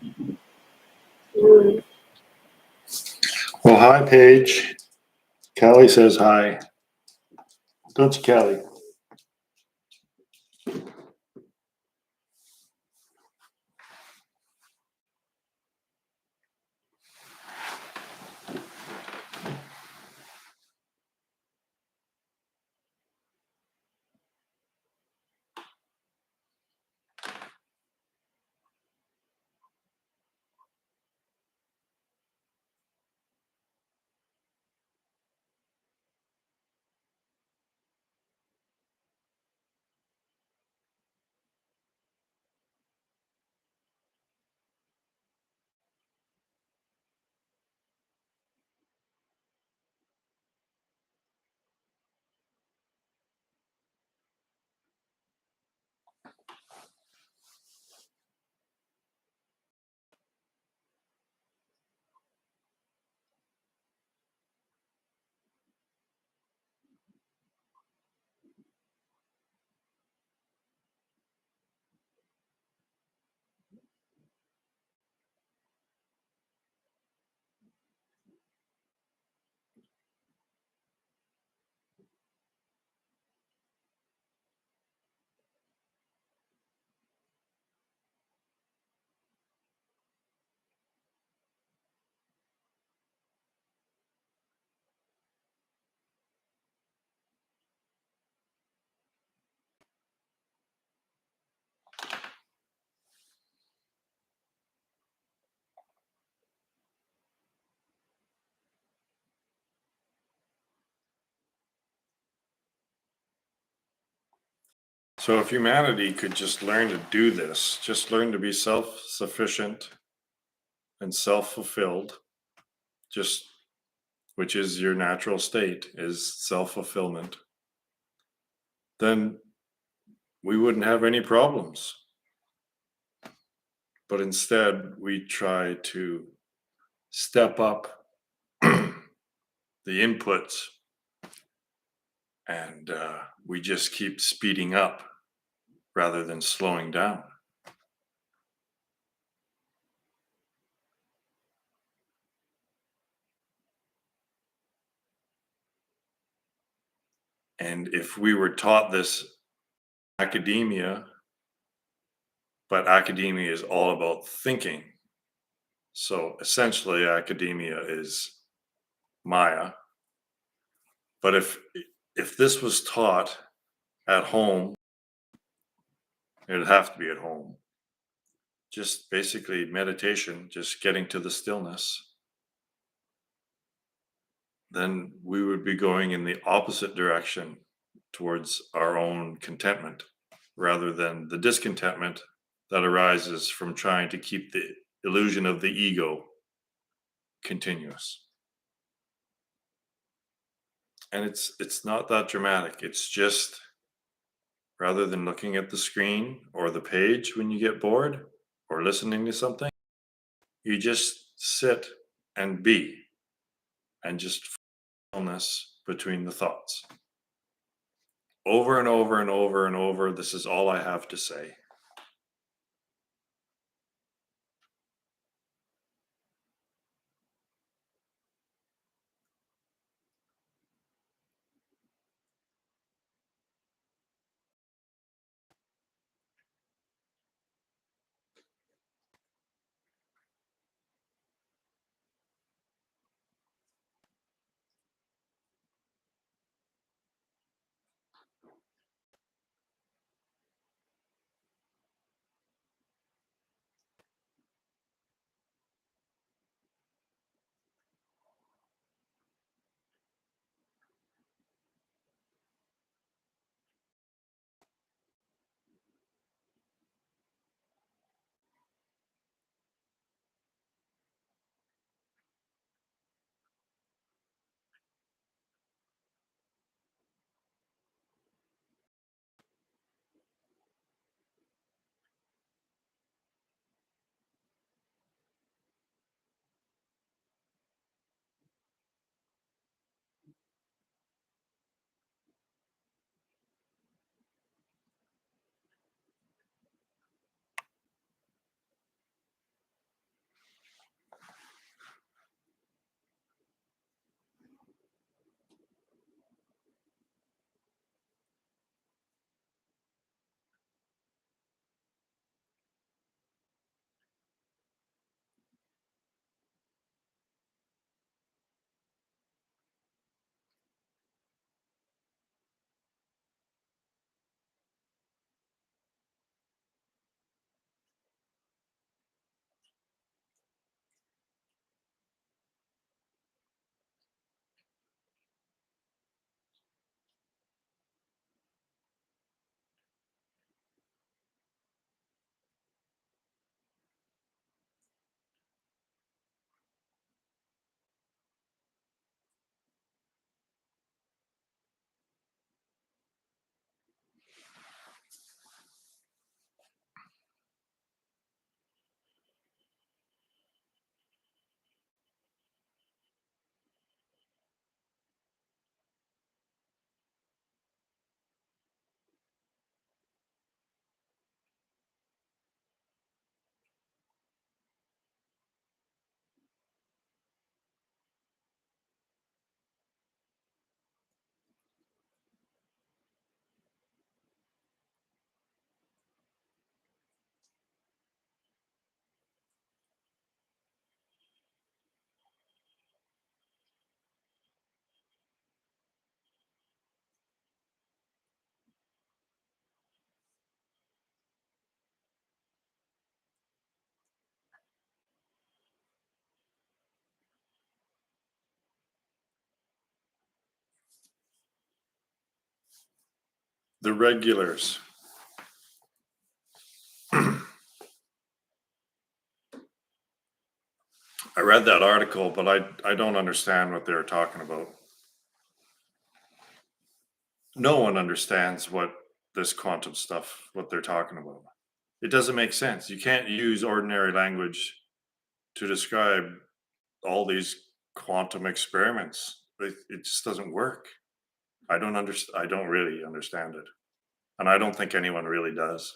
Mm. Well, hi, Paige. Callie says hi. Don't you, Callie? So, if humanity could just learn to do this, just learn to be self sufficient and self fulfilled, just which is your natural state, is self fulfillment, then we wouldn't have any problems. But instead, we try to step up the inputs and we just keep speeding up rather than slowing down. And if we were taught this academia, but academia is all about thinking. So essentially, academia is Maya. But if this was taught at home, it'd have to be at home. Just basically meditation, just getting to the stillness, then we would be going in the opposite direction towards our own contentment rather than the discontentment that arises from trying to keep the illusion of the ego continuous. And it's not that dramatic. It's just rather than looking at the screen or the page when you get bored or listening to something, you just sit and be and just stillness between the thoughts. Over and over and over and over, this is all I have to say. The regulars. I read that article, but I don't understand what they're talking about. No one understands what this quantum stuff, what they're talking about. It doesn't make sense. You can't use ordinary language to describe all these quantum experiments. It just doesn't work. I don't understand. I don't really understand it, and I don't think anyone really does.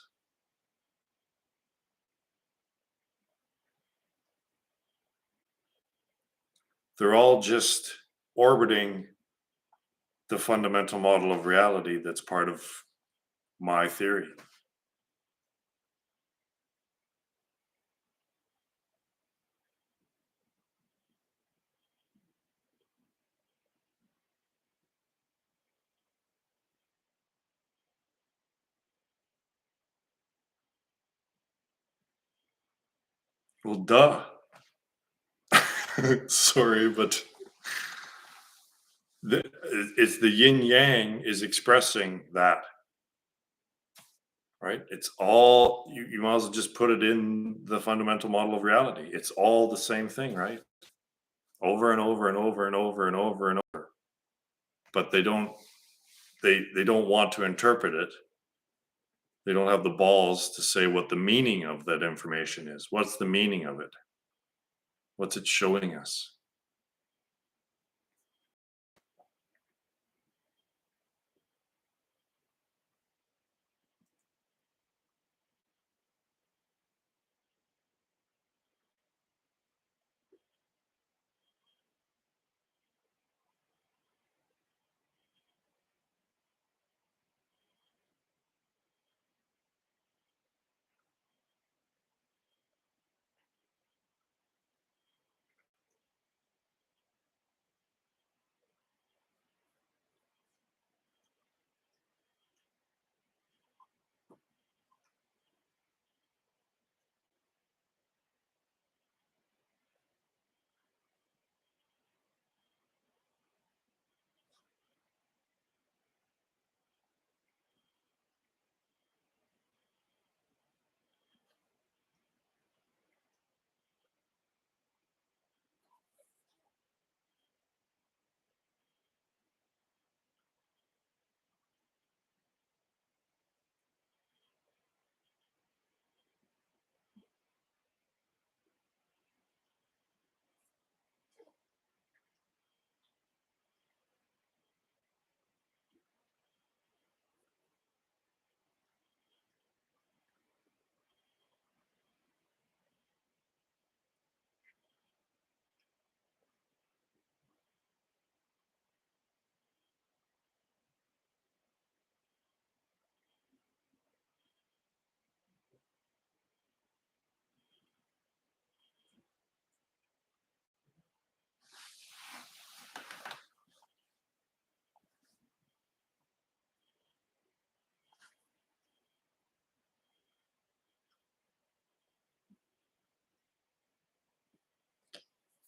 They're all just orbiting the fundamental model of reality that's part of my theory. Well, duh. Sorry, but it's the yin yang is expressing that, right? It's all you might as well just put it in the fundamental model of reality. It's all the same thing, right? Over and over and over and over and over and over. But they don't want to interpret it. They don't have the balls to say what the meaning of that information is. What's the meaning of it? What's it showing us?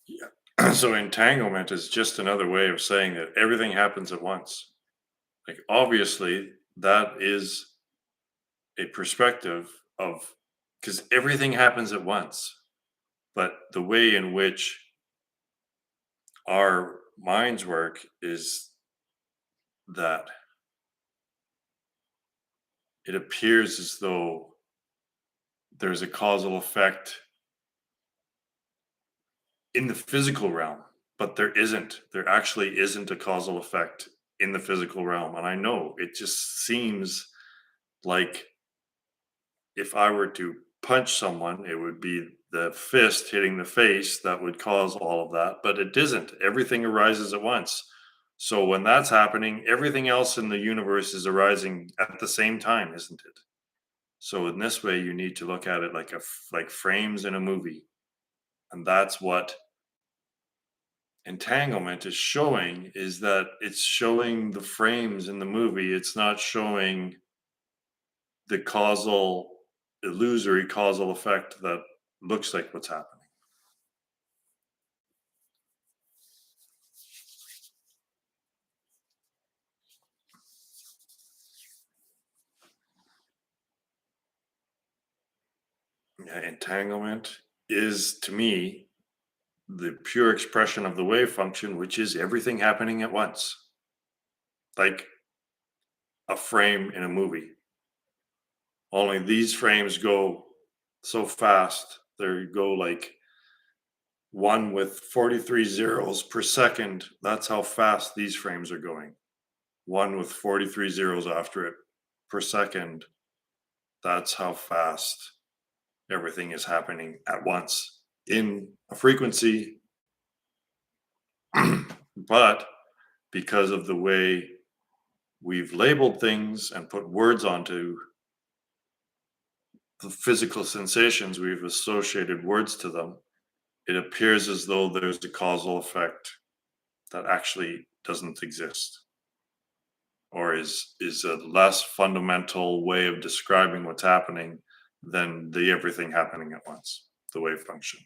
Yeah. So entanglement is just another way of saying that everything happens at once. Like obviously that is a perspective of because everything happens at once, but the way in which our minds work is that it appears as though there's a causal effect in the physical realm, but there isn't. There actually isn't a causal effect in the physical realm. And I know it just seems like if I were to punch someone, it would be the fist hitting the face that would cause all of that, but it isn't. Everything arises at once. So when that's happening, everything else in the universe is arising at the same time, isn't it? So in this way, you need to look at it like like frames in a movie, and that's what entanglement is showing. Is that it's showing the frames in the movie. It's not showing the causal, illusory causal effect that looks like what's happening. Entanglement is, to me, the pure expression of the wave function, which is everything happening at once, like a frame in a movie. Only these frames go so fast, they go like one with 43 zeros per second. That's how fast these frames are going. One with 43 zeros after it per second. That's how fast everything is happening at once in a frequency. But because of the way we've labeled things and put words onto the physical sensations, we've associated words to them, it appears as though there's a causal effect that actually doesn't exist, or is a less fundamental way of describing what's happening than the everything happening at once, the wave function.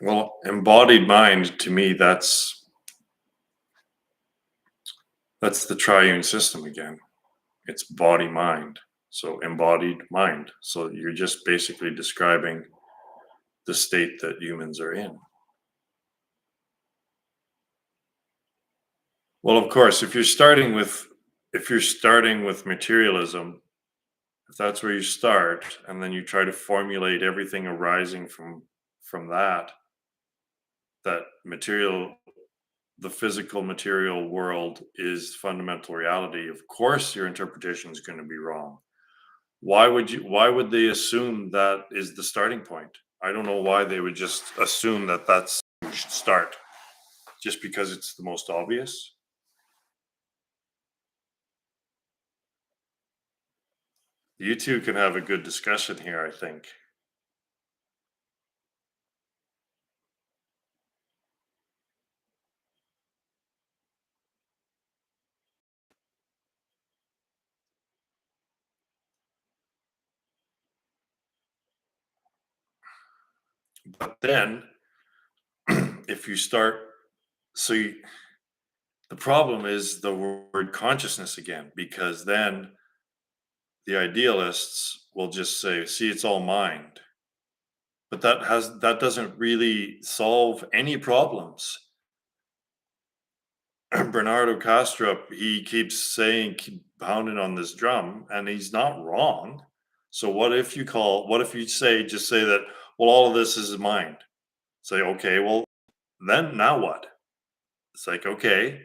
Well, embodied mind to me, that's the triune system again. It's body mind. So embodied mind. So you're just basically describing the state that humans are in. Well, of course, if you're starting with materialism, if that's where you start, and then you try to formulate everything arising from that material, the physical material world is fundamental reality, of course your interpretation is going to be wrong. Why would they assume that is the starting point? I don't know why they would just assume that that's where we should start just because it's the most obvious. You two can have a good discussion here, I think. But then if you start so you, the problem is the word consciousness again, because then the idealists will just say, see, it's all mind. But that doesn't really solve any problems. Bernardo Kastrup, he keeps saying, keep pounding on this drum, and he's not wrong. So what if you just say that, well, all of this is mind. Say, okay, well, then now what? It's like, okay,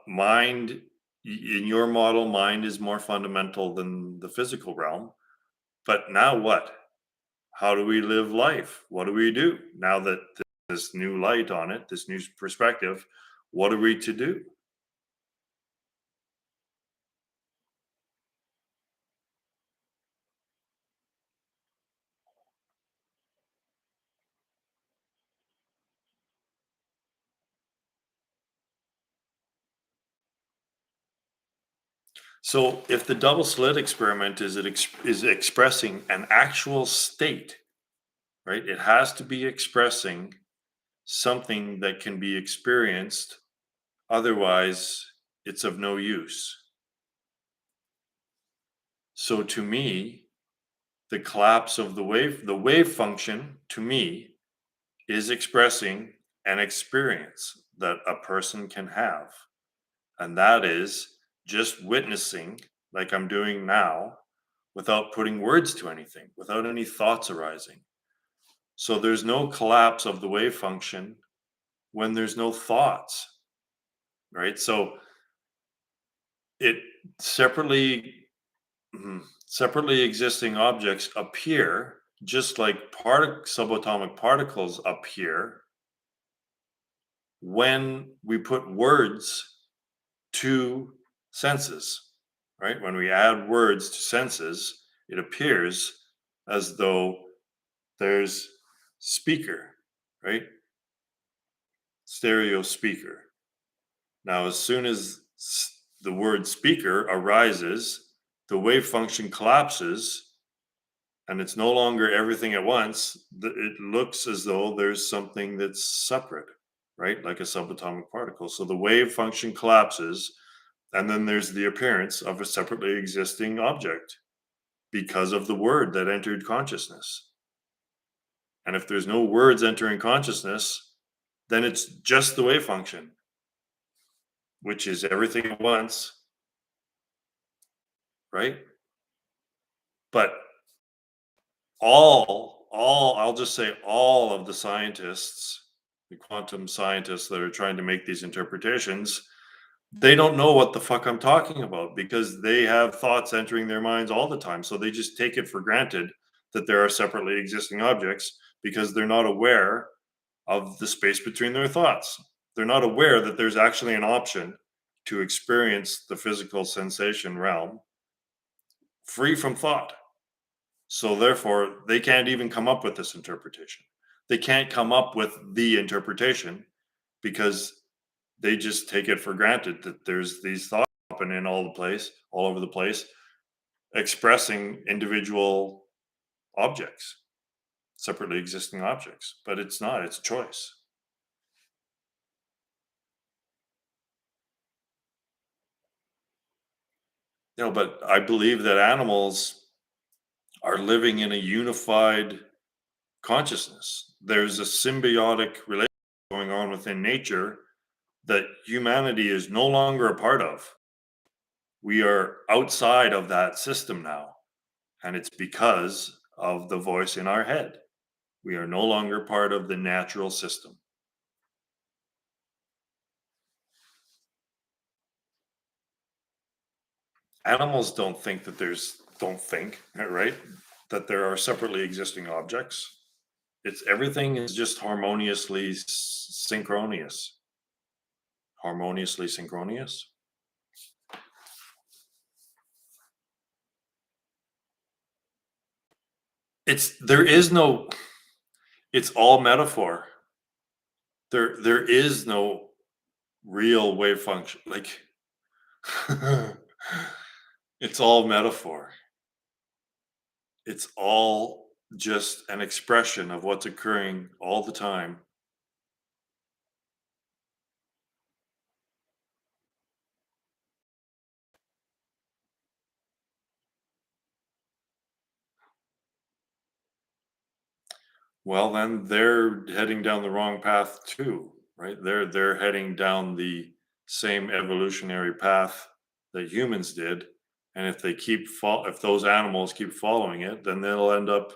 mind, in your model, mind is more fundamental than the physical realm. But now what? How do we live life? What do we do now that this new light on it, this new perspective? What are we to do? So, if the double slit experiment is expressing an actual state, right? It has to be expressing something that can be experienced. Otherwise, it's of no use. So, to me, the collapse of the wave function, to me, is expressing an experience that a person can have. And that is just witnessing, like I'm doing now, without putting words to anything, without any thoughts arising. So there's no collapse of the wave function when there's no thoughts, right? So it separately separately existing objects appear just like subatomic particles appear when we put words to senses, right? When we add words to senses, it appears as though there's speaker, right? Stereo speaker. Now, as soon as the word speaker arises, the wave function collapses and it's no longer everything at once. It looks as though there's something that's separate, right? Like a subatomic particle. So the wave function collapses, and then there's the appearance of a separately existing object because of the word that entered consciousness. And if there's no words entering consciousness, then it's just the wave function, which is everything at once, right? But I'll just say all of the scientists, the quantum scientists that are trying to make these interpretations, they don't know what the fuck I'm talking about because they have thoughts entering their minds all the time. So they just take it for granted that there are separately existing objects because they're not aware of the space between their thoughts. They're not aware that there's actually an option to experience the physical sensation realm free from thought. So therefore, they can't even come up with this interpretation. They can't come up with the interpretation because they just take it for granted that there's these thoughts happening all over the place, expressing individual objects. separately existing objects, but it's not, it's choice. But I believe that animals are living in a unified consciousness. There's a symbiotic relationship going on within nature that humanity is no longer a part of. We are outside of that system now, and it's because of the voice in our head. We are no longer part of the natural system. Animals don't think, right? That there are separately existing objects. It's everything is just synchronous. Harmoniously synchronous. There is no, it's all metaphor. There is no real wave function. Like it's all metaphor. It's all just an expression of what's occurring all the time. Well, then they're heading down the wrong path too, right? They're heading down the same evolutionary path that humans did, and if those animals keep following it, then they'll end up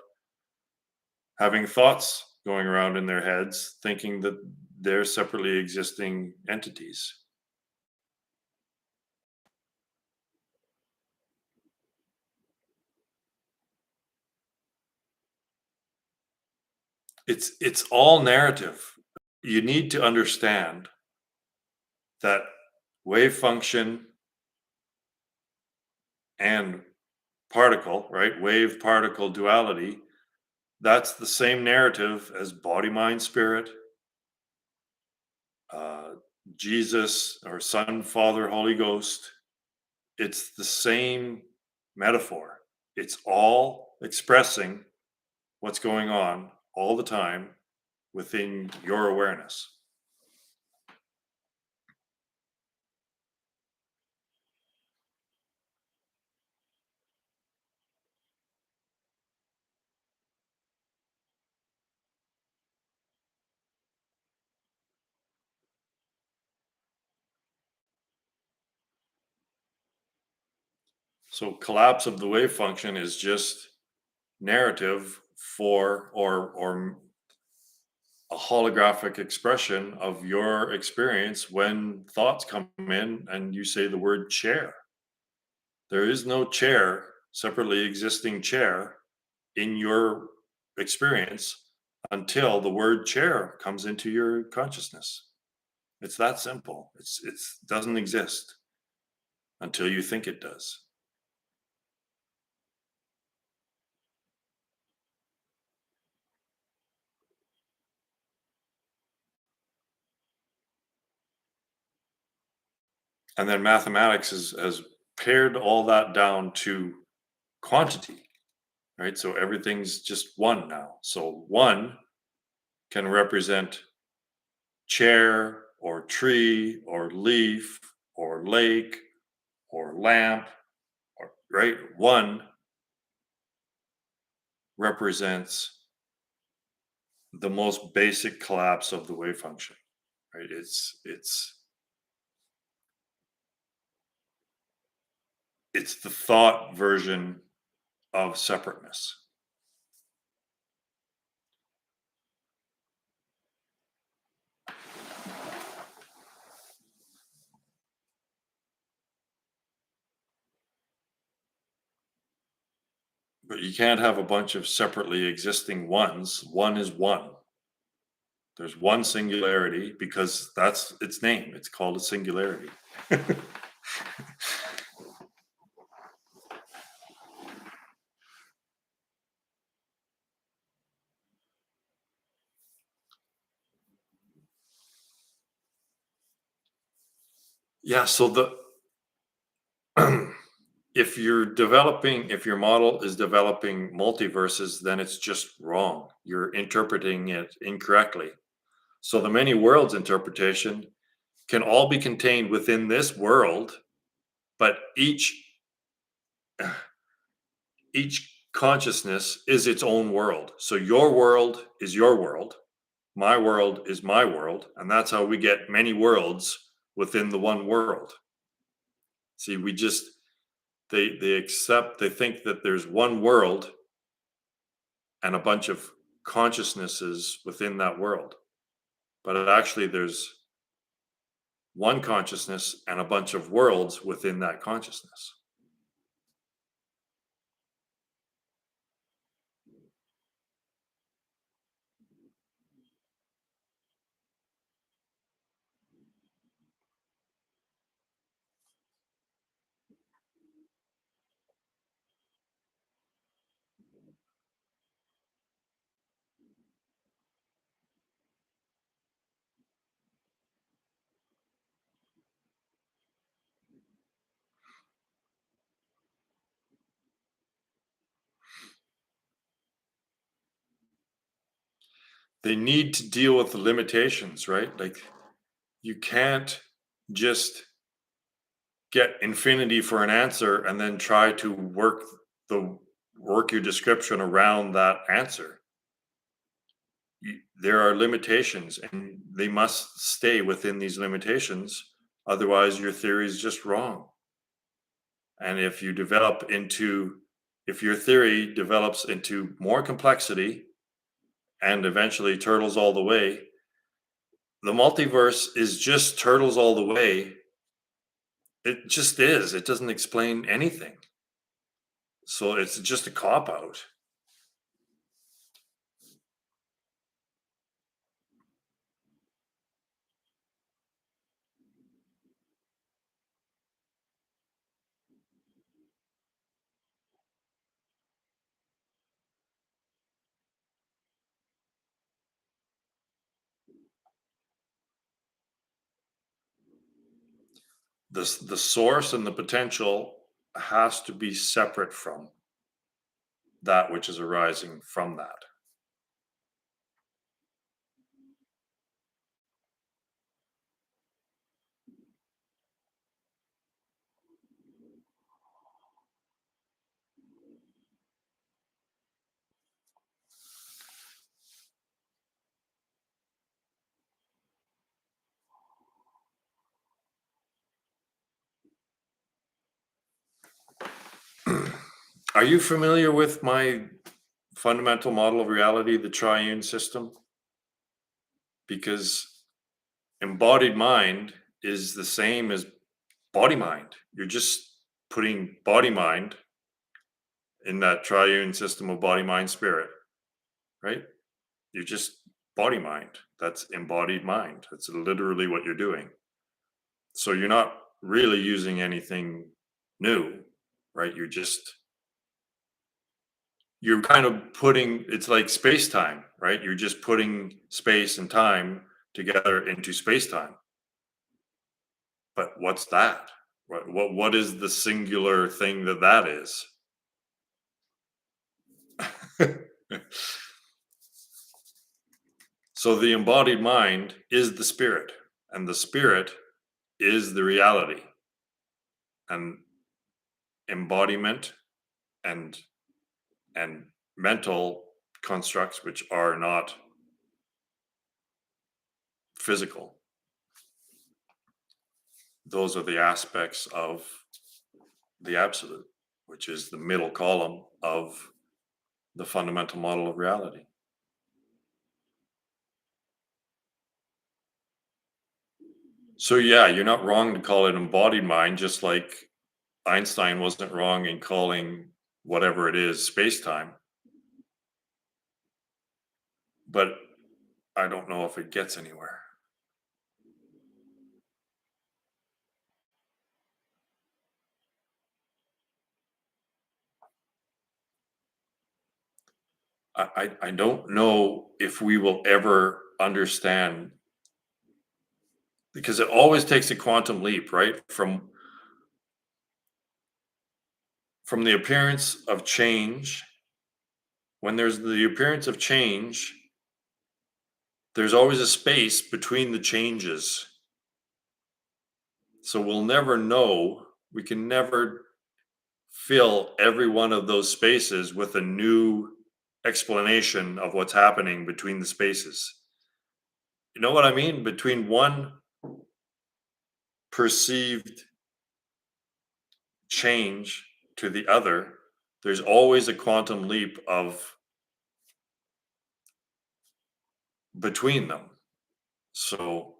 having thoughts going around in their heads, thinking that they're separately existing entities. It's all narrative. You need to understand that wave function and particle, right? Wave particle duality, that's the same narrative as body, mind, spirit, uh, Jesus, or Son, Father, Holy Ghost. It's the same metaphor. It's all expressing what's going on all the time within your awareness. So collapse of the wave function is just narrative for or a holographic expression of your experience when thoughts come in and you say the word chair. There is no chair, separately existing chair in your experience until the word chair comes into your consciousness. It's that simple. It's doesn't exist until you think it does. And then mathematics has pared all that down to quantity, right? So everything's just one now. So one can represent chair or tree or leaf or lake or lamp, or right. One represents the most basic collapse of the wave function, right? It's the thought version of separateness. But you can't have a bunch of separately existing ones. One is one. There's one singularity because that's its name. It's called a singularity. Yeah. So the if your model is developing multiverses, then it's just wrong. You're interpreting it incorrectly. So the many worlds interpretation can all be contained within this world, but each consciousness is its own world. So your world is your world, my world is my world, and that's how we get many worlds within the one world. See, we just they think that there's one world and a bunch of consciousnesses within that world. But actually there's one consciousness and a bunch of worlds within that consciousness. They need to deal with the limitations, right? Like you can't just get infinity for an answer and then try to the work your description around that answer. There are limitations and they must stay within these limitations, otherwise your theory is just wrong. And if your theory develops into more complexity and eventually turtles all the way, the multiverse is just turtles all the way. It just is. It doesn't explain anything. So it's just a cop out. The source and the potential has to be separate from that which is arising from that. Are you familiar with my fundamental model of reality, the triune system? Because embodied mind is the same as body mind. You're just putting body mind in that triune system of body, mind, spirit, right? You're just body mind. That's embodied mind. That's literally what you're doing. So you're not really using anything new, right? You're kind of putting, it's like space time, right? You're just putting space and time together into space time. But what's that? What is the singular thing that is? So the embodied mind is the spirit, and the spirit is the reality. And embodiment and and mental constructs which are not physical, those are the aspects of the absolute, which is the middle column of the fundamental model of reality. So yeah, you're not wrong to call it embodied mind, just like Einstein wasn't wrong in calling whatever it is space-time. But I don't know if it gets anywhere. I don't know if we will ever understand, because it always takes a quantum leap, right? From from the appearance of change, when there's the appearance of change, there's always a space between the changes. So we'll never know, we can never fill every one of those spaces with a new explanation of what's happening between the spaces. You know what I mean? Between one perceived change to the other, there's always a quantum leap of between them. So,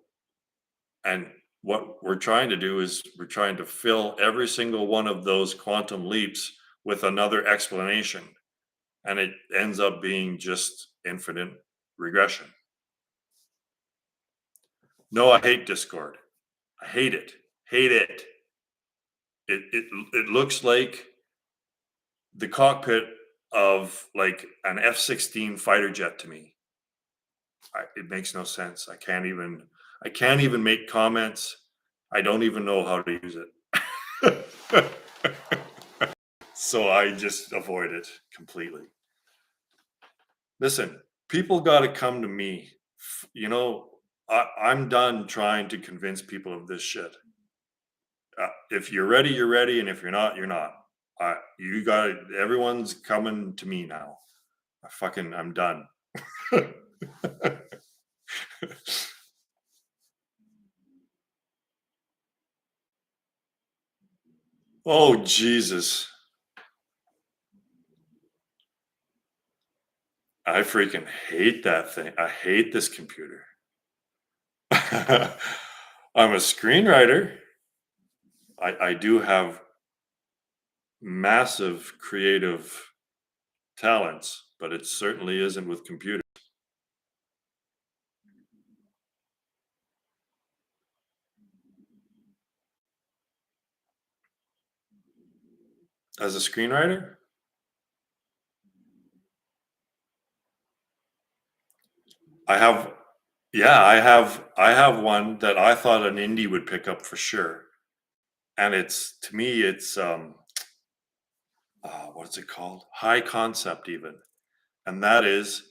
and what we're trying to do is we're trying to fill every single one of those quantum leaps with another explanation. And it ends up being just infinite regression. No, I hate Discord. I hate it. Hate it. It looks like the cockpit of like an F-16 fighter jet to me. It makes no sense. I can't even make comments. I don't even know how to use it. So I just avoid it completely. Listen, people got to come to me. You know, I'm done trying to convince people of this shit. If you're ready, you're ready, and if you're not, you're not. You got it. Everyone's coming to me now. I'm done. Oh Jesus! I freaking hate that thing. I hate this computer. I'm a screenwriter. I do have massive creative talents, but it certainly isn't with computers. As a screenwriter, I have, yeah, I have one that I thought an indie would pick up for sure. And it's, to me, it's, what's it called? High concept, even. And that is,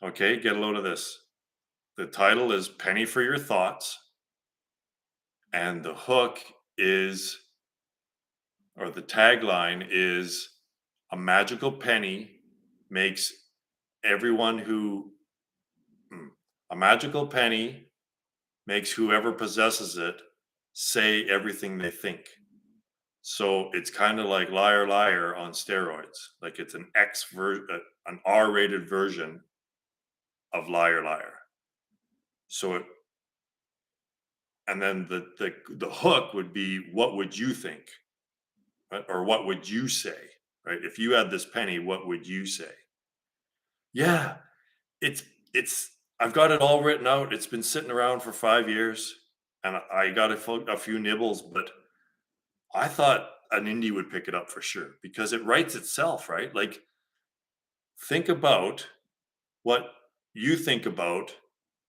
okay, get a load of this. The title is Penny for Your Thoughts. And the hook is, or the tagline is, a magical penny makes everyone who, a magical penny makes whoever possesses it say everything they think. So it's kind of like Liar Liar on steroids. Like it's an R-rated version of Liar Liar. So it, and then the hook would be, what would you think? Right? Or what would you say? Right? If you had this penny, what would you say? Yeah, it's it's I've got it all written out. It's been sitting around for 5 years, and I got a few nibbles, but I thought an indie would pick it up for sure because it writes itself, right? Like, think about what you think about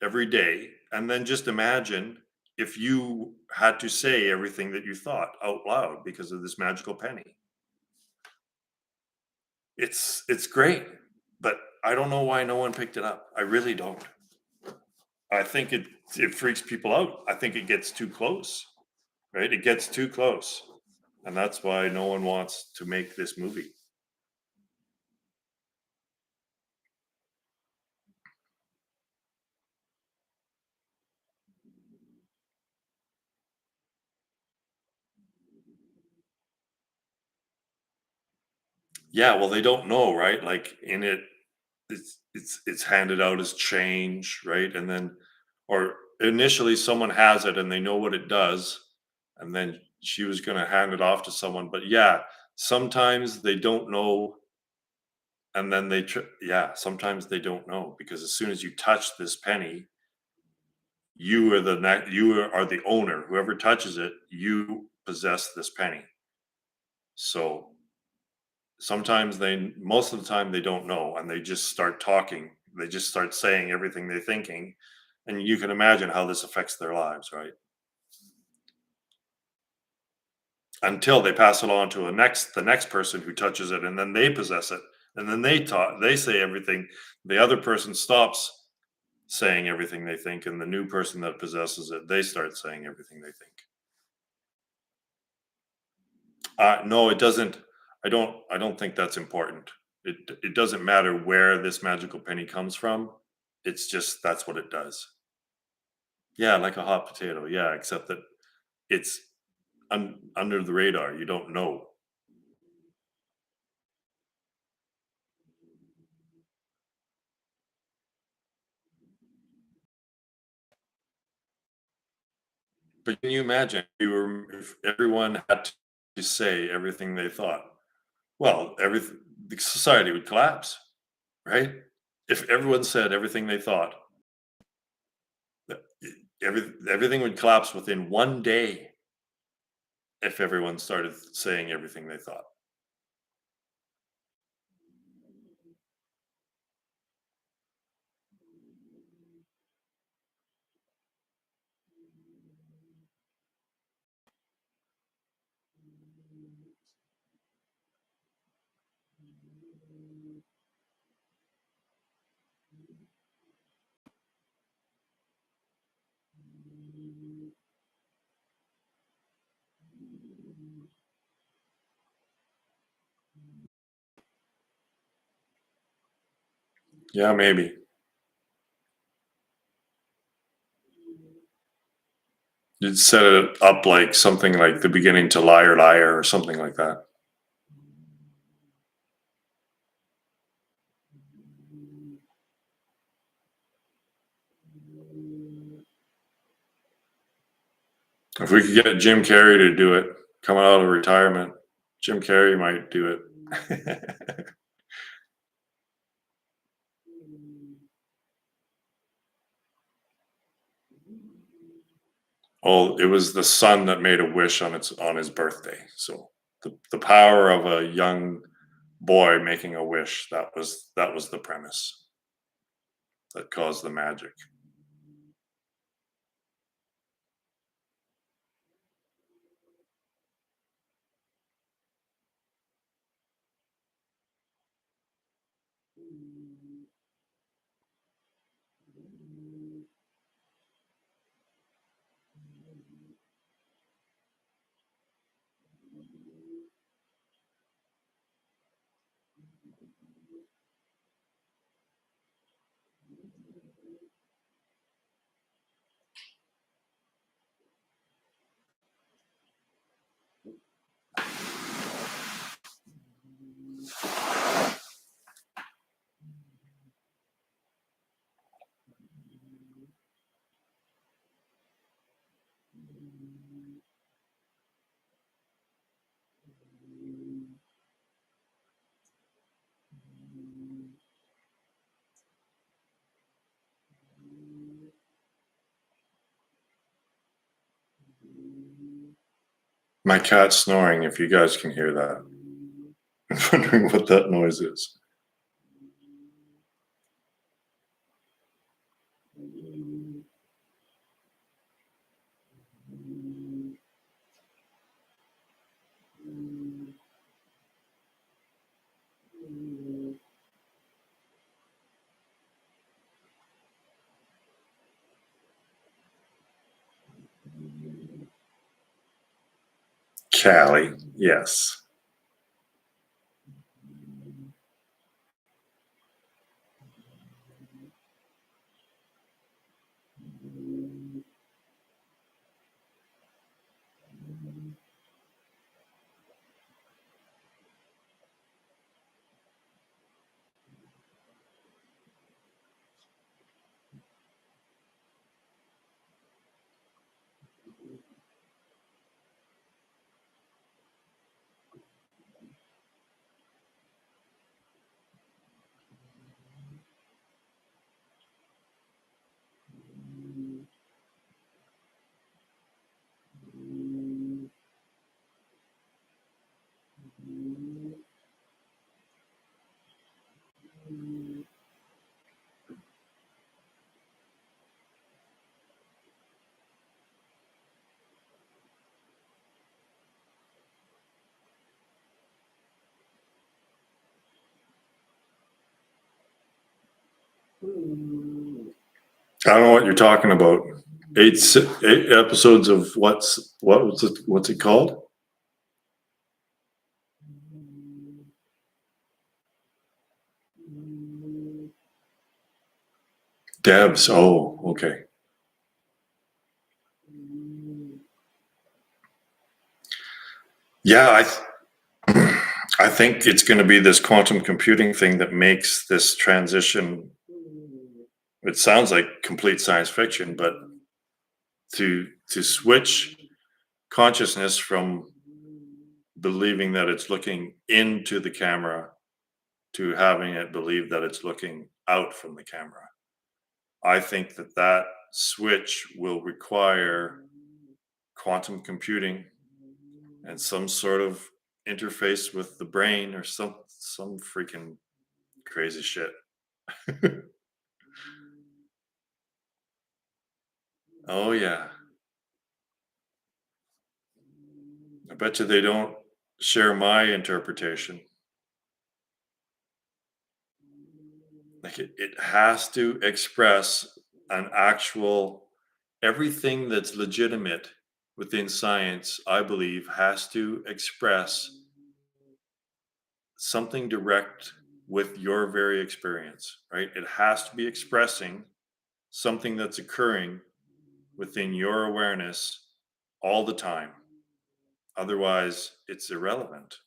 every day, and then just imagine if you had to say everything that you thought out loud because of this magical penny. It's great, but I don't know why no one picked it up. I really don't. I think it freaks people out. I think it gets too close, right? It gets too close, and that's why no one wants to make this movie. Yeah, well, they don't know, right? Like in it, it's handed out as change, right? And then, or initially someone has it and they know what it does, and then she was going to hand it off to someone. But yeah, sometimes they don't know, and then yeah, sometimes they don't know because as soon as you touch this penny, you are the owner. Whoever touches it, you possess this penny. So sometimes most of the time they don't know, and they just start talking. They just start saying everything they're thinking, and you can imagine how this affects their lives, right? until they pass it on to the next person who touches it, and then they possess it, and then they say everything. The other person stops saying everything they think, and the new person that possesses it, they start saying everything they think. No, it doesn't. I don't think that's important. It doesn't matter where this magical penny comes from. It's just that's what it does. Yeah, like a hot potato. Yeah, except that it's under the radar. You don't know. But can you imagine if everyone had to say everything they thought? Well, everything the society would collapse, right? If everyone said everything they thought, everything would collapse within one day if everyone started saying everything they thought. Yeah, maybe. You'd set it up like something like the beginning to Liar Liar or something like that. If we could get Jim Carrey to do it, coming out of retirement, Jim Carrey might do it. Oh, it was the son that made a wish on his birthday. So the power of a young boy making a wish, that was the premise that caused the magic. My cat's snoring, if you guys can hear that. I'm wondering what that noise is. Callie, yes. I don't know what you're talking about. 8 episodes of what's it called? Devs. Oh, okay. Yeah, I think it's going to be this quantum computing thing that makes this transition. It sounds like complete science fiction, but to switch consciousness from believing that it's looking into the camera to having it believe that it's looking out from the camera. I think that that switch will require quantum computing and some sort of interface with the brain or some freaking crazy shit. Oh yeah. I bet you they don't share my interpretation. Like it has to express an actual everything that's legitimate within science, I believe, has to express something direct with your very experience, right? It has to be expressing something that's occurring within your awareness all the time. Otherwise, it's irrelevant.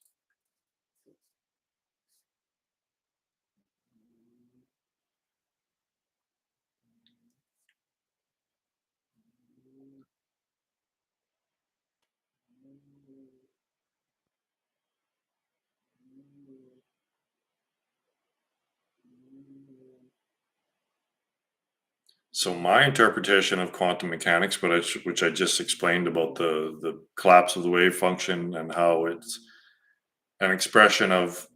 So my interpretation of quantum mechanics, which I just explained about the collapse of the wave function and how it's an expression of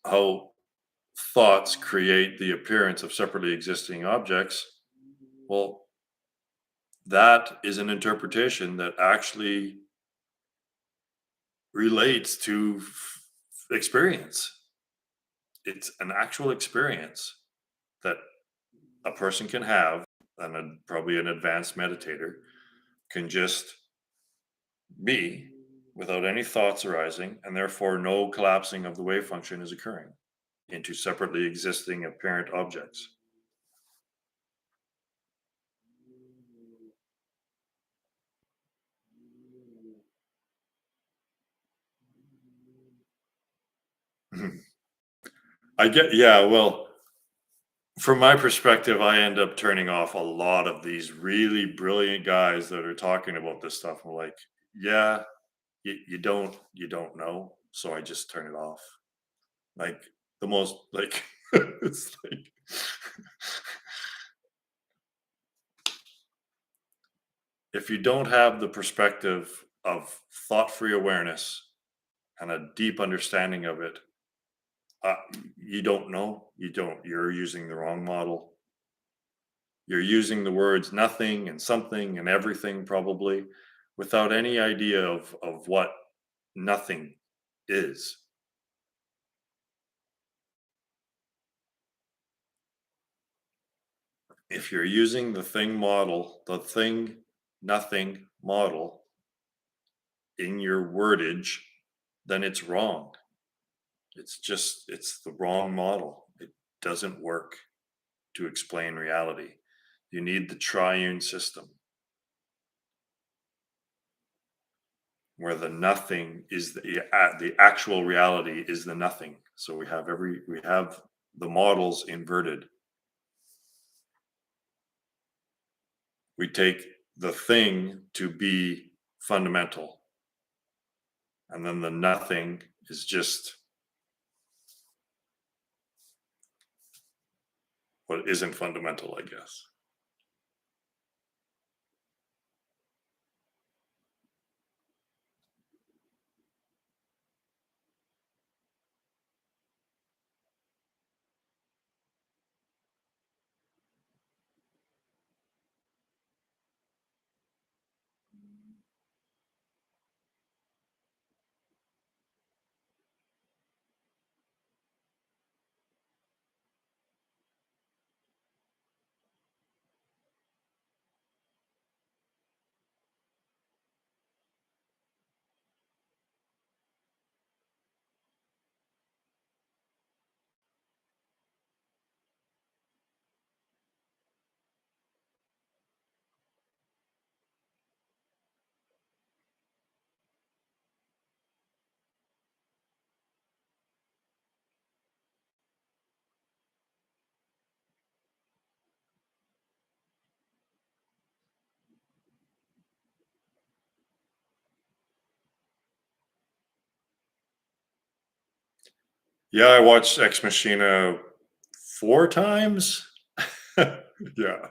how thoughts create the appearance of separately existing objects. Well, that is an interpretation that actually relates to experience. It's an actual experience that a person can have, and probably an advanced meditator can just be without any thoughts arising, and therefore no collapsing of the wave function is occurring into separately existing apparent objects. I get, yeah, well, from my perspective, I end up turning off a lot of these really brilliant guys that are talking about this stuff. I'm like, yeah, you don't know, so I just turn it off. Like the most like it's like if you don't have the perspective of thought-free awareness and a deep understanding of it, uh, you don't know. You're using the wrong model. You're using the words nothing and something and everything probably without any idea of what nothing is. If you're using the thing model, the thing nothing model in your wordage, then it's wrong. It's the wrong model. It doesn't work to explain reality. You need the triune system where the nothing is the actual reality is the nothing. So we have the models inverted. We take the thing to be fundamental, and then the nothing is just what isn't fundamental, I guess. Yeah, I watched Ex Machina 4 times. Yeah.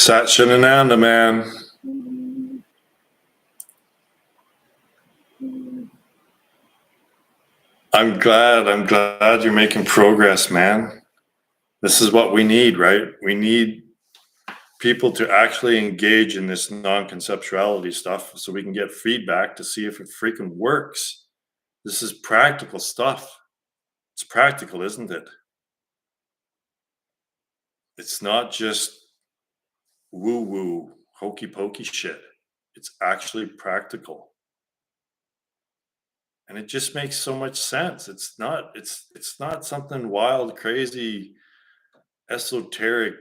Satchitananda, man. I'm glad you're making progress, man. This is what we need, right? We need people to actually engage in this non-conceptuality stuff so we can get feedback to see if it freaking works. This is practical stuff. It's practical, isn't it? It's not just woo-woo, hokey-pokey shit. It's actually practical. And it just makes so much sense. It's not something wild, crazy, esoteric,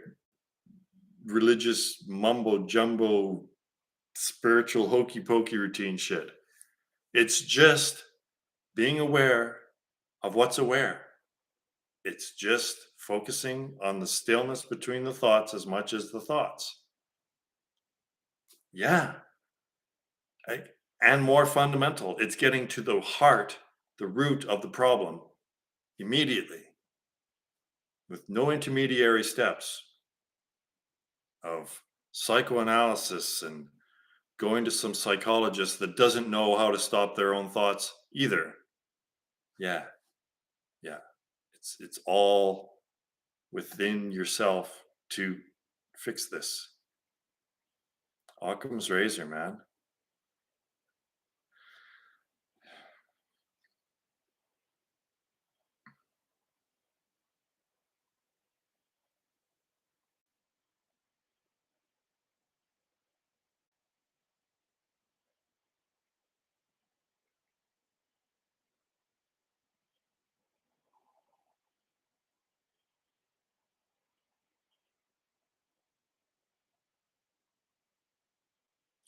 religious mumbo jumbo, spiritual hokey pokey routine shit. It's just being aware of what's aware. It's just focusing on the stillness between the thoughts as much as the thoughts. Yeah. I- and more fundamental, it's getting to the heart, the root of the problem immediately with no intermediary steps of psychoanalysis and going to some psychologist that doesn't know how to stop their own thoughts either. Yeah, yeah. It's all within yourself to fix this. Occam's razor, man.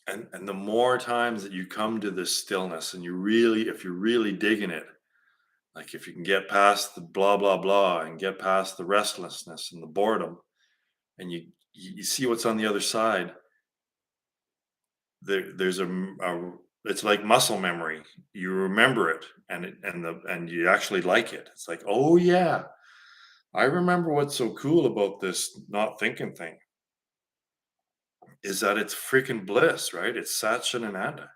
And the more times that you come to this stillness and you really, if you're really digging it, like if you can get past the blah blah blah and get past the restlessness and the boredom, and you see what's on the other side, there's it's like muscle memory. You remember it, and you actually like it. It's like, oh yeah, I remember what's so cool about this not thinking thing is that it's freaking bliss, right? It's Satchin and Ananda.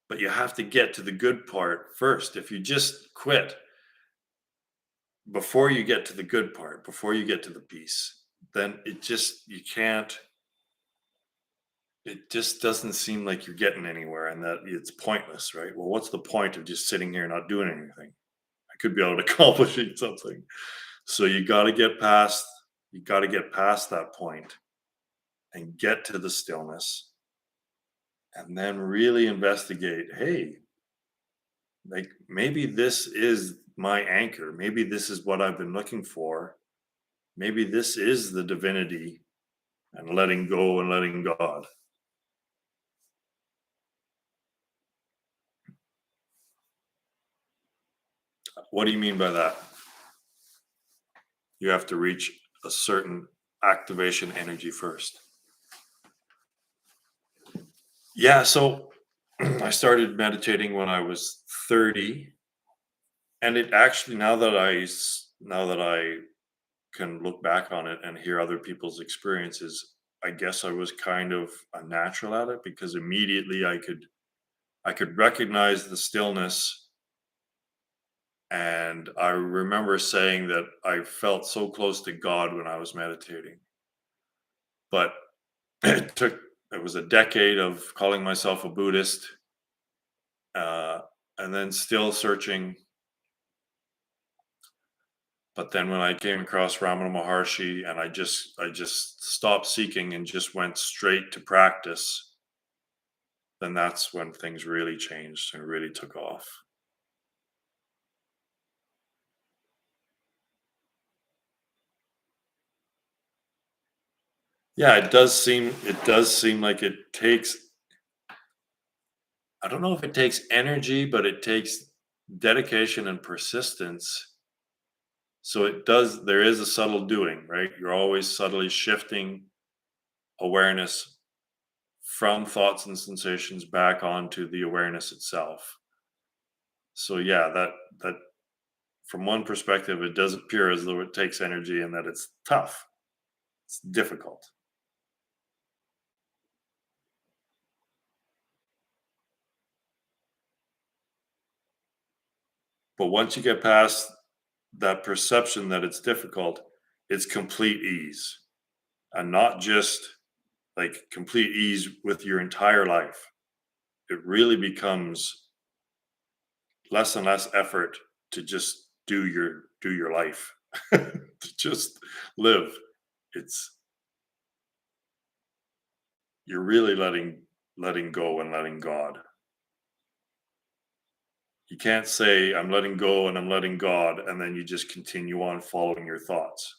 But you have to get to the good part first. If you just quit before you get to the good part, before you get to the peace, then you can't, it just doesn't seem like you're getting anywhere and that it's pointless, right? Well, what's the point of just sitting here not doing anything? I could be out accomplishing something. So you got to get past that point and get to the stillness and then really investigate, hey, like maybe this is my anchor. Maybe this is what I've been looking for. Maybe this is the divinity and letting go and letting God. What do you mean by that? You have to reach a certain activation energy first. Yeah, so I started meditating when I was 30, and it actually, now that I can look back on it and hear other people's experiences, I guess I was kind of a natural at it because immediately I could recognize the stillness. And I remember saying that I felt so close to God when I was meditating. But it took, it was a decade of calling myself a Buddhist, uh, and then still searching. But then when I came across Ramana Maharshi and I just stopped seeking and just went straight to practice, then that's when things really changed and really took off. Yeah, it does seem like it takes, I don't know if it takes energy, but it takes dedication and persistence. So it does, there is a subtle doing, right? You're always subtly shifting awareness from thoughts and sensations back onto the awareness itself. So yeah, that from one perspective, it does appear as though it takes energy and that it's tough. It's difficult. But once you get past that perception that it's difficult, it's complete ease. And not just like complete ease with your entire life. It really becomes less and less effort to just do your life, to just live. It's, you're really letting go and letting God. You can't say I'm letting go and I'm letting God and then you just continue on following your thoughts.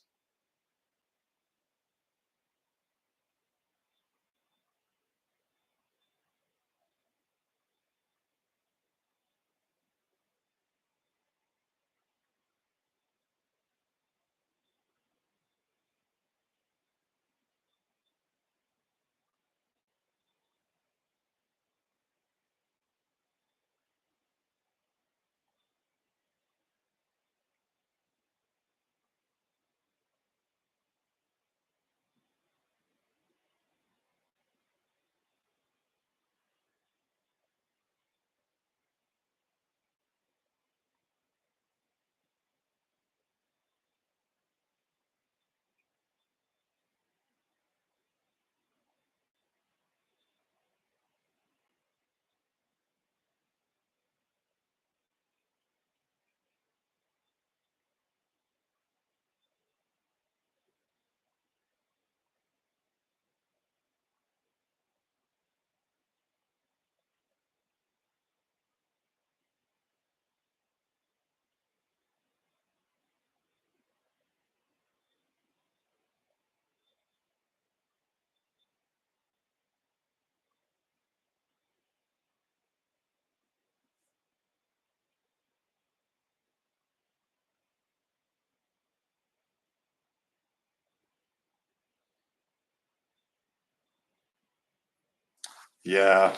Yeah.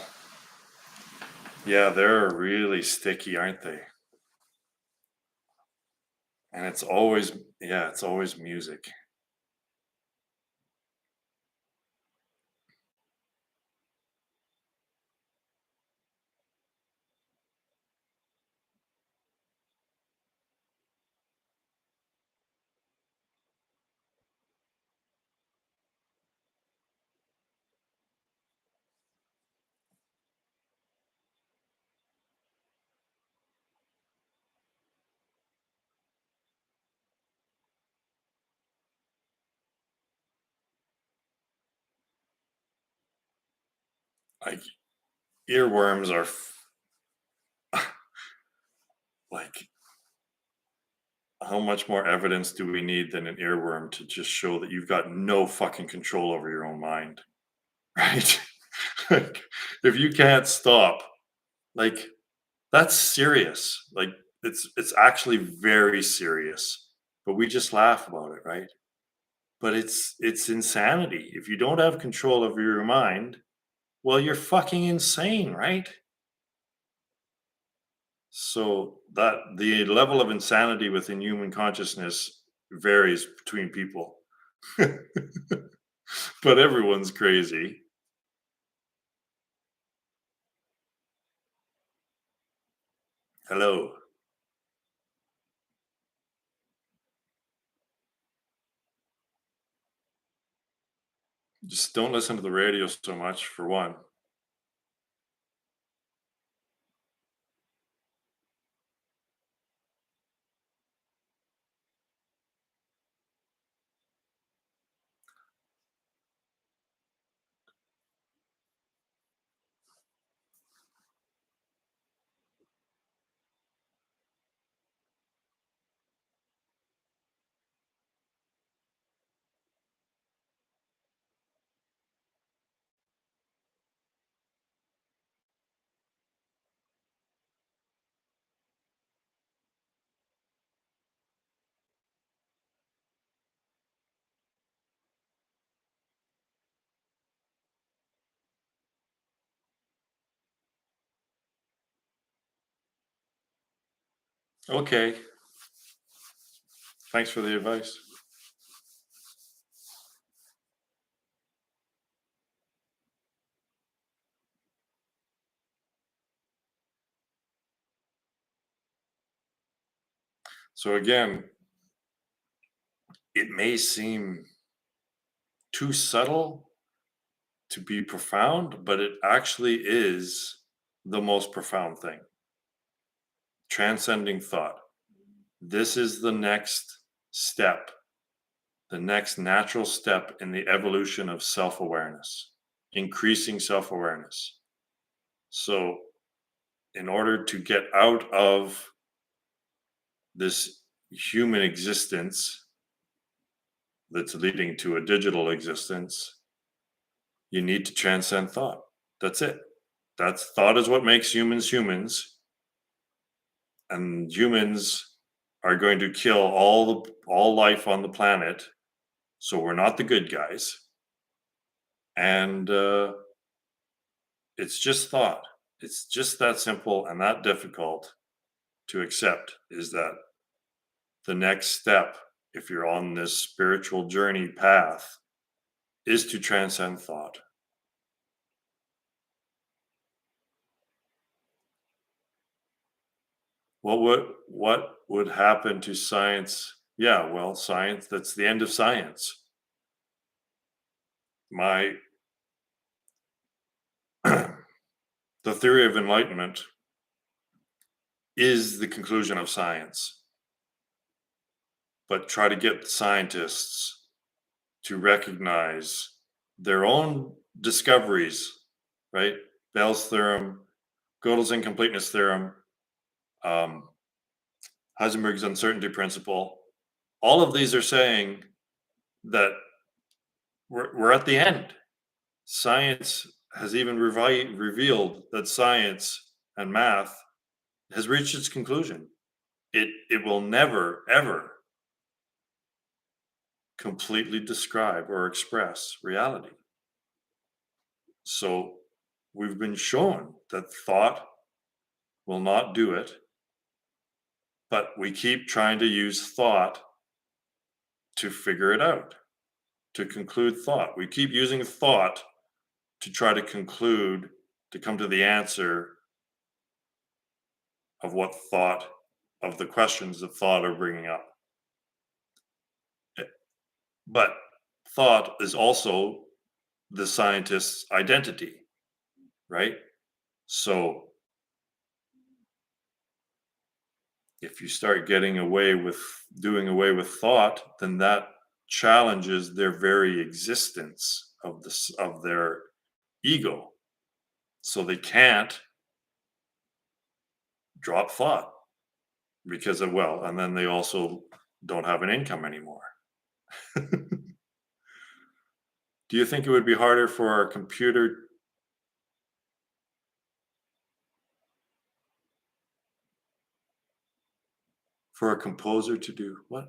Yeah, they're really sticky, aren't they? And it's always yeah, it's always music. Like, earworms are like, how much more evidence do we need than an earworm to just show that you've got no fucking control over your own mind, right? Like, if you can't stop, like, that's serious. Like, it's actually very serious, but we just laugh about it, right? But it's insanity. If you don't have control over your mind, well, you're fucking insane, right? So that the level of insanity within human consciousness varies between people. But everyone's crazy. Hello. Just don't listen to the radio so much for one. Okay. Thanks for the advice. So again, it may seem too subtle to be profound, but it actually is the most profound thing. Transcending thought. This is the next step, the next natural step in the evolution of self awareness, increasing self awareness. So, in order to get out of this human existence that's leading to a digital existence, you need to transcend thought. That's it. That's thought is what makes humans humans, and humans are going to kill all life on the planet. So we're not the good guys, and it's just thought. It's just that simple and that difficult to accept. Is that the next step if you're on this spiritual journey path is to transcend thought. What would happen to science? Yeah, well, science, that's the end of science. My the theory of enlightenment is the conclusion of science, but try to get scientists to recognize their own discoveries, right? Bell's theorem, Gödel's incompleteness theorem, um, Heisenberg's uncertainty principle. All of these are saying that we're at the end. Science has even revealed that science and math has reached its conclusion. It will never ever completely describe or express reality. So we've been shown that thought will not do it, but we keep trying to use thought to figure it out, to conclude thought. We keep using thought to try to conclude, to come to the answer of what thought, of the questions that thought are bringing up. Eh, But thought is also the scientist's identity, right? So if you start getting away with doing away with thought, then that challenges their very existence of this of their ego. So they can't drop thought because of, well, and then they also don't have an income anymore. Do you think it would be harder for a computer, for a composer to do what?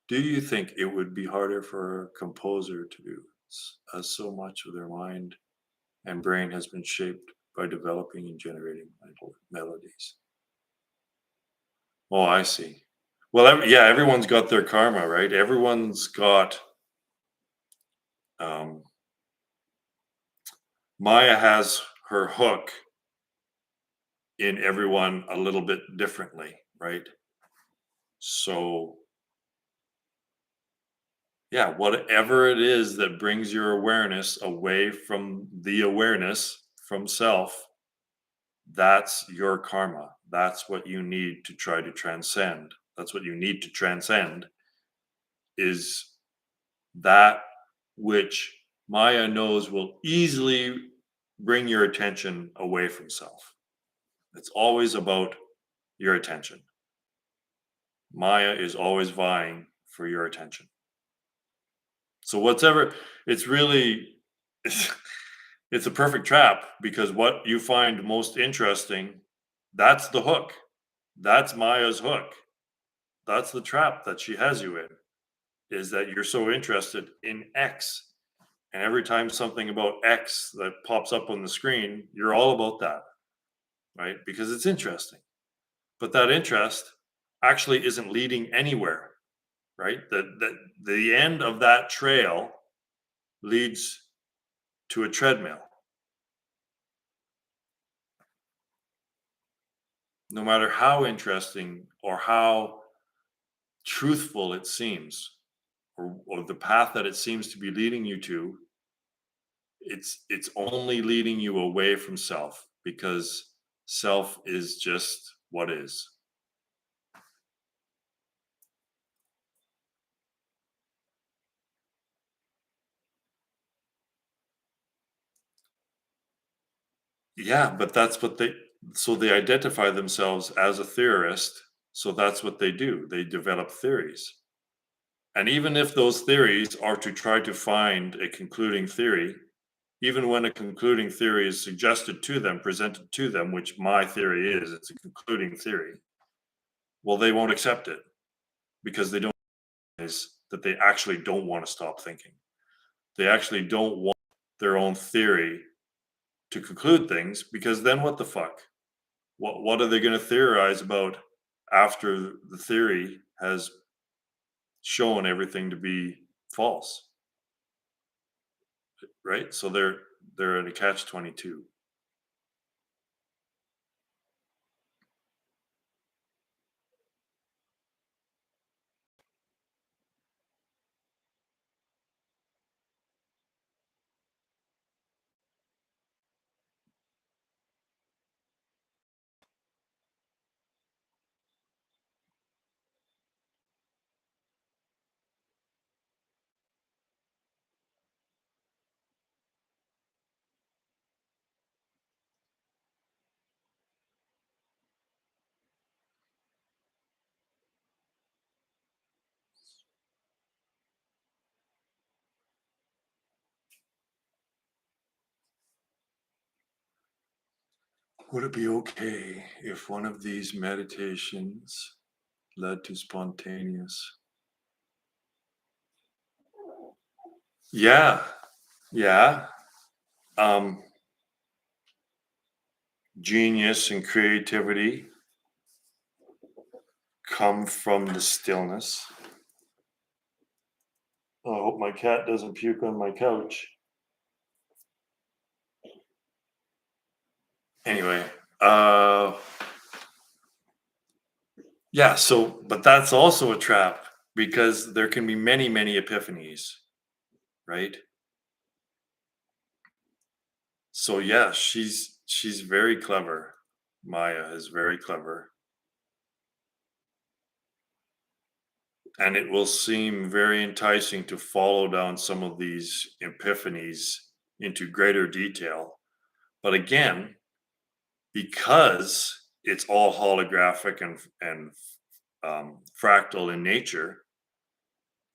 Do you think it would be harder for a composer to do, as so much of their mind and brain has been shaped by developing and generating melodies? Oh, I see. Well, yeah, everyone's got their karma, right? Everyone's got. Um, Maya has her hook in everyone a little bit differently, right? So, yeah, whatever it is that brings your awareness away from the awareness from self, that's your karma. That's what you need to try to transcend. That's what you need to transcend, is that which Maya knows will easily bring your attention away from self. It's always about your attention. Maya is always vying for your attention. So whatever, it's really it's, it's a perfect trap, because what you find most interesting, that's the hook. That's Maya's hook. That's the trap that she has you in, is that you're so interested in X. And every time something about X that pops up on the screen, you're all about that, right? Because it's interesting. But that interest actually isn't leading anywhere, right? The end of that trail leads to a treadmill. No matter how interesting or how truthful it seems, or the path that it seems to be leading you to, it's only leading you away from self, because self is just what is. Yeah, but that's what they, so they identify themselves as a theorist, so that's what they do. They develop theories. And even if those theories are to try to find a concluding theory, even when a concluding theory is suggested to them, presented to them, which my theory is, it's a concluding theory, well, they won't accept it, because they don't realize that they actually don't want to stop thinking. They actually don't want their own theory to conclude things, because then what the fuck? What are they going to theorize about after the theory has shown everything to be false, right? So they're in a catch 22. Would it be okay if one of these meditations led to spontaneous? Yeah, yeah. Um, genius and creativity come from the stillness. Oh, I hope my cat doesn't puke on my couch. Anyway, uh yeah, so but that's also a trap because there can be many, many epiphanies, right? So yeah, she's very clever. Maya is very clever. And it will seem very enticing to follow down some of these epiphanies into greater detail. But again, because it's all holographic and fractal in nature,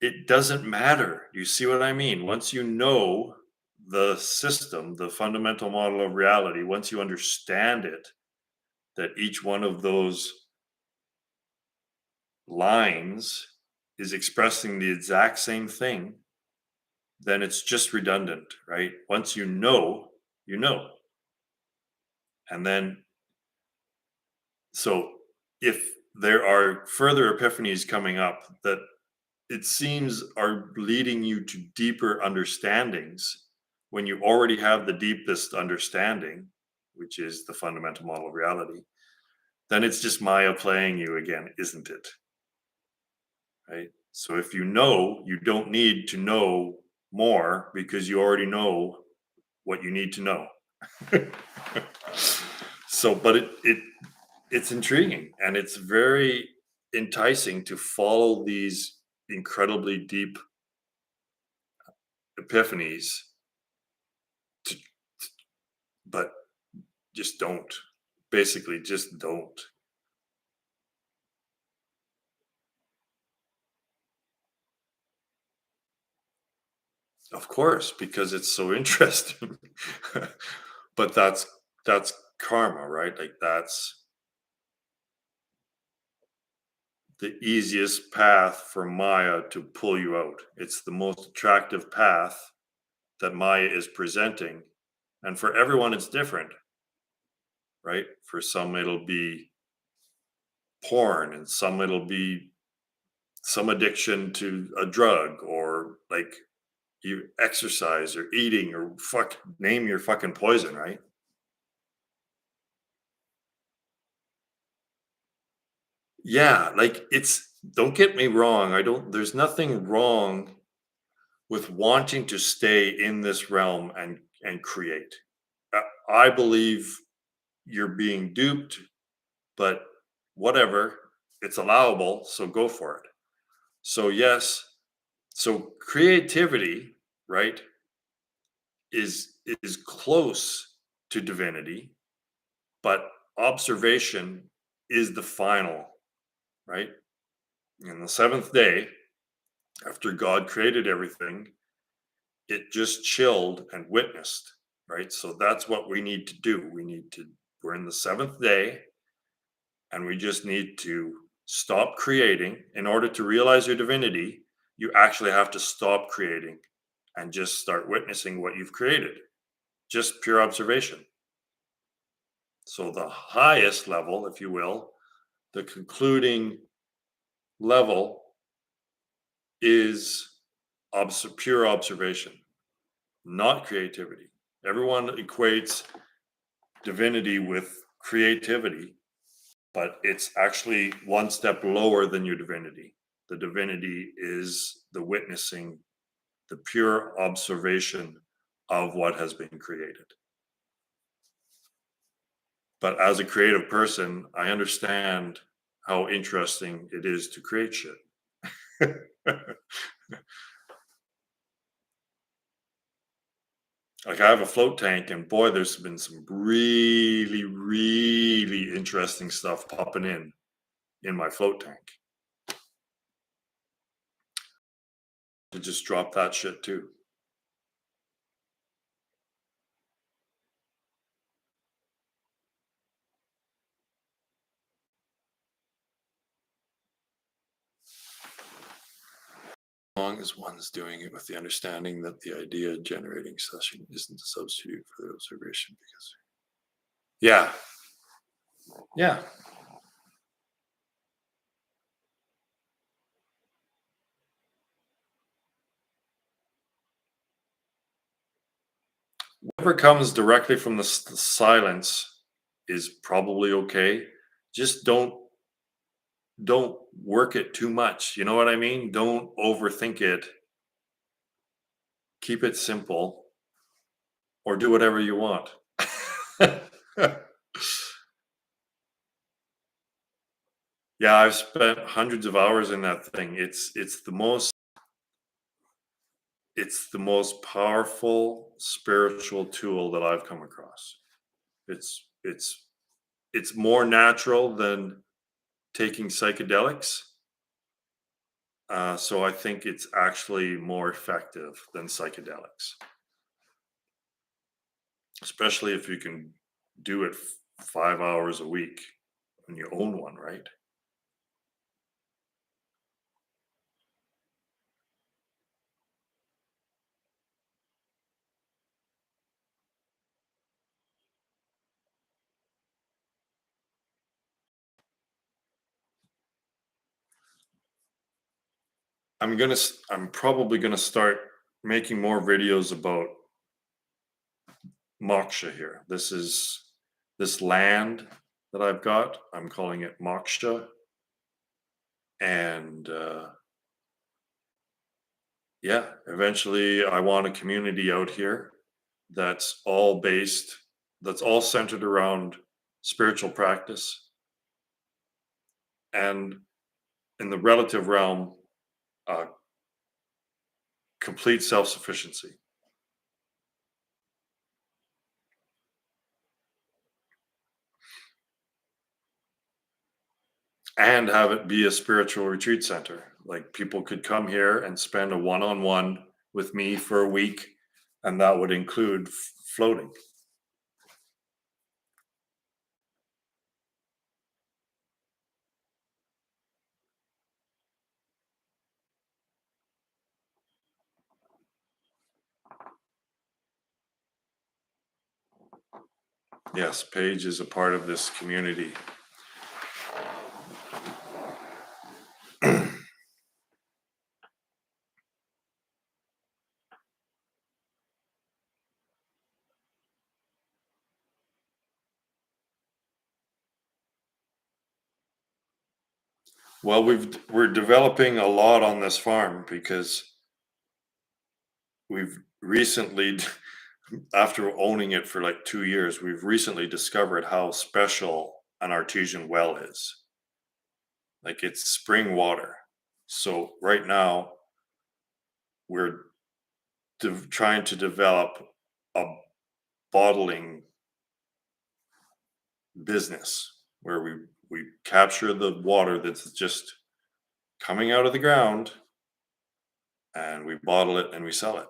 it doesn't matter. You see what I mean? Once you know the system, the fundamental model of reality, once you understand it, that each one of those lines is expressing the exact same thing, then it's just redundant, right? Once you know, you know. And then, so if there are further epiphanies coming up that it seems are leading you to deeper understandings when you already have the deepest understanding, which is the fundamental model of reality, then it's just Maya playing you again, isn't it? Right? So if you know, you don't need to know more because you already know what you need to know. So, but it's intriguing and it's very enticing to follow these incredibly deep epiphanies, to, but just don't. Basically, just don't. Of course, because it's so interesting. But that's karma, right? Like that's the easiest path for Maya to pull you out. It's the most attractive path that Maya is presenting. And for everyone, it's different, right? For some, it'll be porn, and some, it'll be some addiction to a drug, or like you exercise or eating or fuck, name your fucking poison, right? Yeah, like it's, don't get me wrong. There's nothing wrong with wanting to stay in this realm and create. I believe you're being duped, but whatever, it's allowable, so go for it. So yes, so creativity, right, is close to divinity, but observation is the final, right? In the seventh day, after God created everything, it just chilled and witnessed, right? So that's what we need to do. We're in the seventh day, and we just need to stop creating. In order to realize your divinity, you actually have to stop creating and just start witnessing what you've created. Just pure observation. So the highest level, if you will, the concluding level is pure observation, not creativity. Everyone equates divinity with creativity, but it's actually one step lower than your divinity. The divinity is the witnessing, the pure observation of what has been created. But as a creative person, I understand how interesting it is to create shit. Like I have a float tank, and boy, there's been some really, really interesting stuff popping in my float tank. To just drop that shit too. As long as one's doing it with the understanding that the idea generating session isn't a substitute for the observation, because Yeah. Yeah. Whatever comes directly from the silence is probably okay. Just don't work it too much. You know what I mean? Don't overthink it. Keep it simple or do whatever you want. Yeah, I've spent hundreds of hours in that thing. It's the most powerful spiritual tool that I've come across. It's more natural than taking psychedelics. So I think it's actually more effective than psychedelics, especially if you can do it 5 hours a week when you own one, right? I'm probably gonna start making more videos about moksha here. This land that I've got. I'm calling it moksha, and yeah, eventually I want a community out here that's all based, that's all centered around spiritual practice and in the relative realm, uh, complete self sufficiency, and have it be a spiritual retreat center. Like people could come here and spend a one on one with me for a week, and that would include floating. Yes, Paige is a part of this community. Well, we're developing a lot on this farm because we've recently, after owning it for like 2 years, we've recently discovered how special an artesian well is. Like it's spring water. So right now we're trying to develop a bottling business where we capture the water that's just coming out of the ground and we bottle it and we sell it.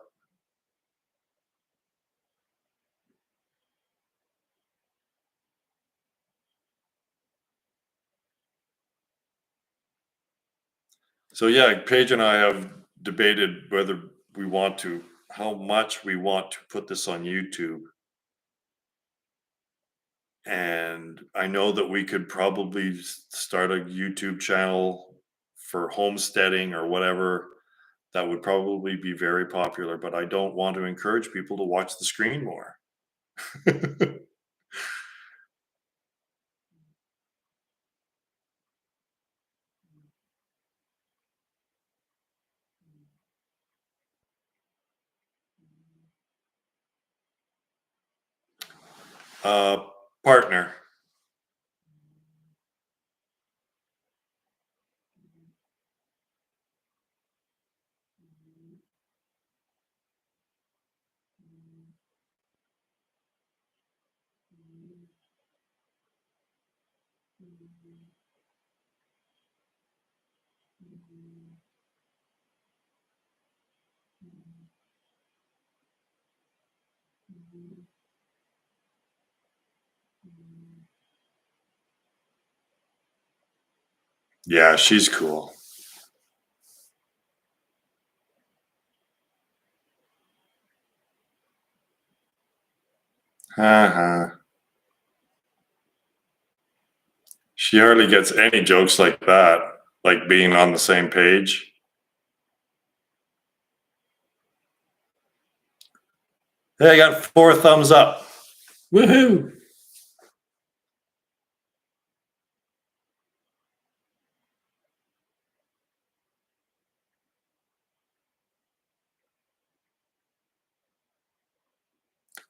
So yeah, Paige and I have debated whether we want to, how much we want to put this on YouTube. And I know that we could probably start a YouTube channel for homesteading or whatever that would probably be very popular, but I don't want to encourage people to watch the screen more. uh, Partner. Yeah, she's cool. Uh-huh. She hardly gets any jokes like that, like being on the same page. Hey, I got 4 thumbs up. Woohoo!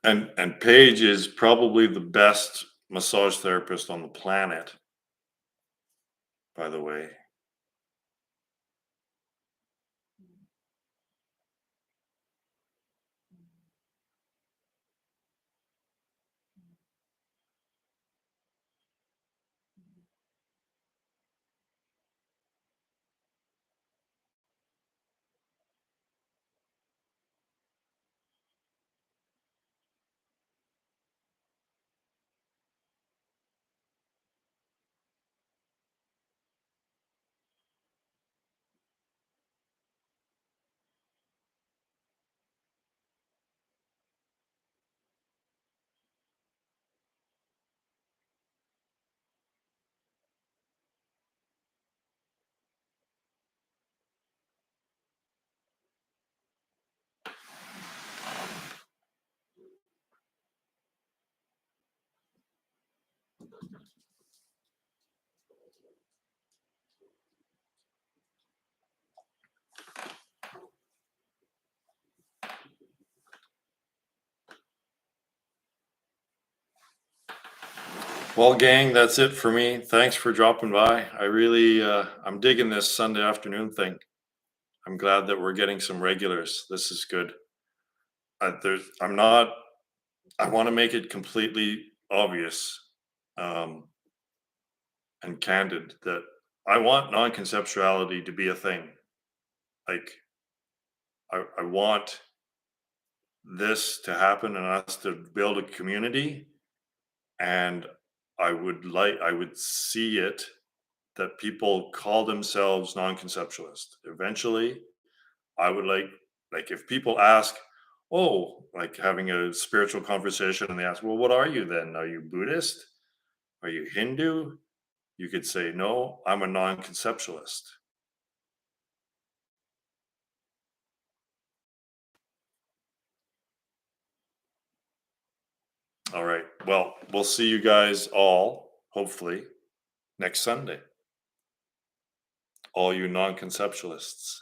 And Paige is probably the best massage therapist on the planet, by the way. Well, gang, that's it for me. Thanks for dropping by. I really, I'm digging this Sunday afternoon thing. I'm glad that we're getting some regulars. This is good. I'm not. I want to make it completely obvious um, and candid that I want non-conceptuality to be a thing. Like, I want this to happen and us to build a community, and I would see it that people call themselves non-conceptualist. Eventually, I would like if people ask, oh, like having a spiritual conversation, and they ask, well, what are you then? Are you Buddhist? Are you Hindu? You could say, no, I'm a non-conceptualist. All right. Well, we'll see you guys all, hopefully, next Sunday. All you non-conceptualists.